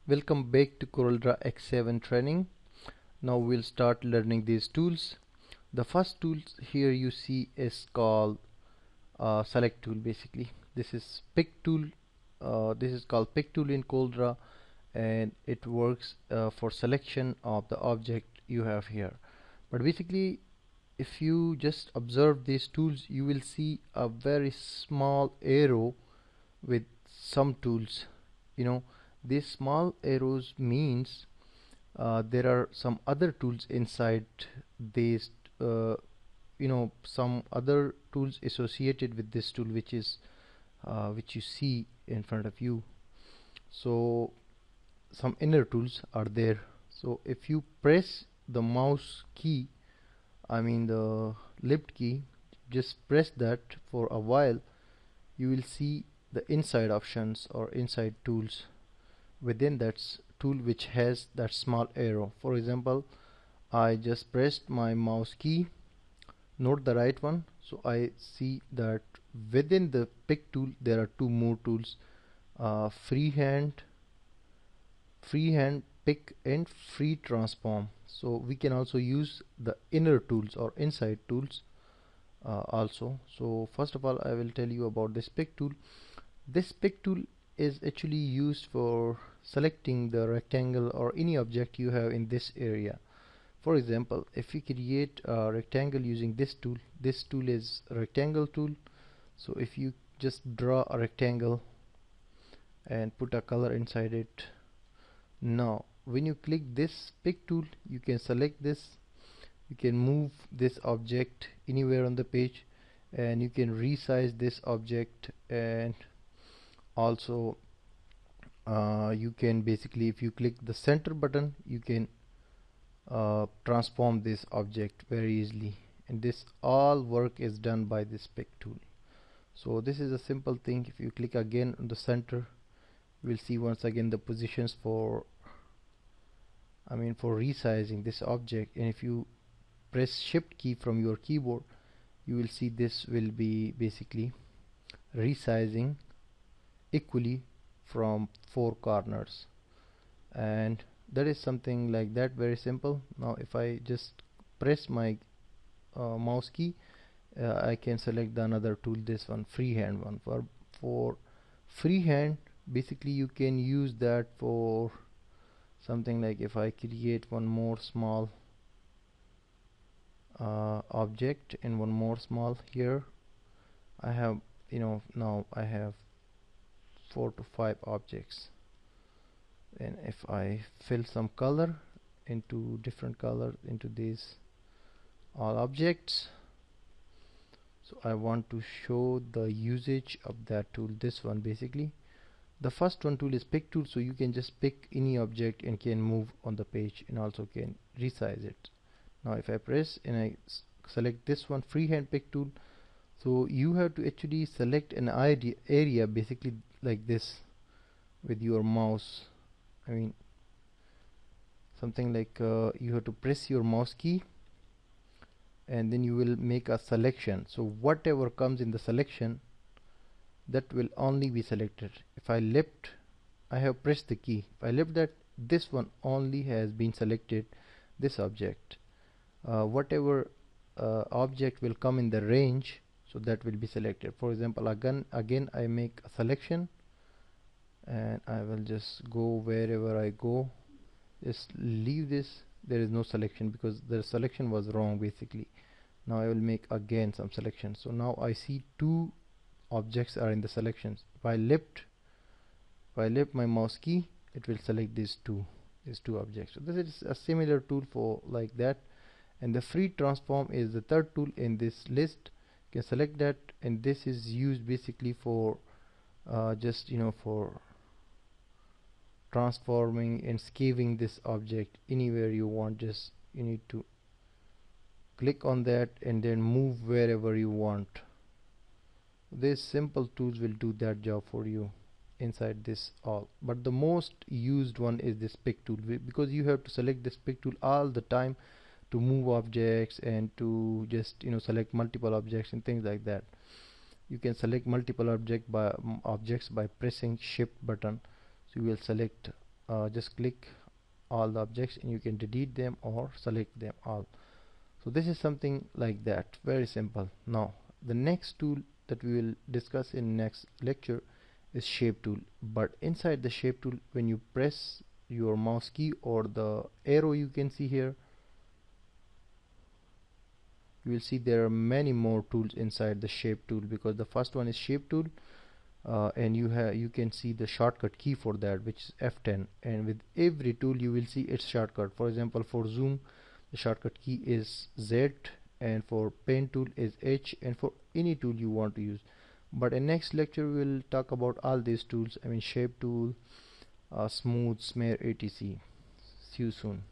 Welcome back to Corel X7 training. Now we'll start learning these tools. The first tool here you see is called select tool. Basically this is pick tool. This is called pick tool in Corel, and it works for selection of the object you have here. But basically, if you just observe these tools, you will see a very small arrow with some tools. These small arrows means there are some other tools inside these, some other tools associated with this tool, which you see in front of you. So some inner tools are there. So if you press the mouse key, the left key, just press that for a while, you will see the inside options or inside tools within that tool which has that small arrow. For example, I just pressed my mouse key, note the right one, so I see that within the pick tool there are two more tools, freehand pick and free transform. So we can also use the inner tools or inside tools also. So first of all, I will tell you about this pick tool. This pick tool is actually used for selecting the rectangle or any object you have in this area. For example, if we create a rectangle using this tool is a rectangle tool. So if you just draw a rectangle and put a color inside it, now when you click this pick tool, you can select this, you can move this object anywhere on the page, and you can resize this object, and also you can basically, if you click the center button, you can transform this object very easily, and this all work is done by this pick tool. So this is a simple thing. If you click again on the center, you will see once again the positions for resizing this object, and if you press shift key from your keyboard, you will see this will be basically resizing equally from four corners, and that is something like that, very simple. Now if I just press my mouse key, I can select the another tool, this one, freehand one. For freehand, basically you can use that for something like, if I create one more small object and one more small here, I have now I have 4 to 5 objects, and if I fill some color into different color into these all objects, so I want to show the usage of that tool. This one, basically the first one tool is pick tool, so you can just pick any object and can move on the page and also can resize it. Now if I press and I select this one, freehand pick tool, so you have to actually select an area basically like this with your mouse. Something like you have to press your mouse key and then you will make a selection. So whatever comes in the selection, that will only be selected. If I left, I have pressed the key, if I left that, this one only has been selected, this object. Whatever object will come in the range, so that will be selected. For example, again I make a selection, and I will just go wherever I go, just leave this, there is no selection because the selection was wrong basically. Now I will make again some selection, so now I see two objects are in the selections. If I left my mouse key, it will select these two objects. So this is a similar tool for like that. And the free transform is the third tool in this list. You can select that, and this is used basically for for transforming and scaving this object anywhere you want. Just you need to click on that and then move wherever you want. These simple tools will do that job for you inside this all, but the most used one is this pick tool, because you have to select this pick tool all the time to move objects and to just select multiple objects and things like that. You can select multiple objects by pressing shift button, so you will select just click all the objects and you can delete them or select them all. So this is something like that, very simple. Now the next tool that we will discuss in next lecture is shape tool. But inside the shape tool, when you press your mouse key or the arrow you can see here, you will see there are many more tools inside the shape tool, because the first one is shape tool, and you can see the shortcut key for that, which is F10, and with every tool you will see its shortcut. For example, for zoom the shortcut key is Z, and for pen tool is H, and for any tool you want to use. But in next lecture we will talk about all these tools, I mean shape tool, smooth, smear, etc. See you soon.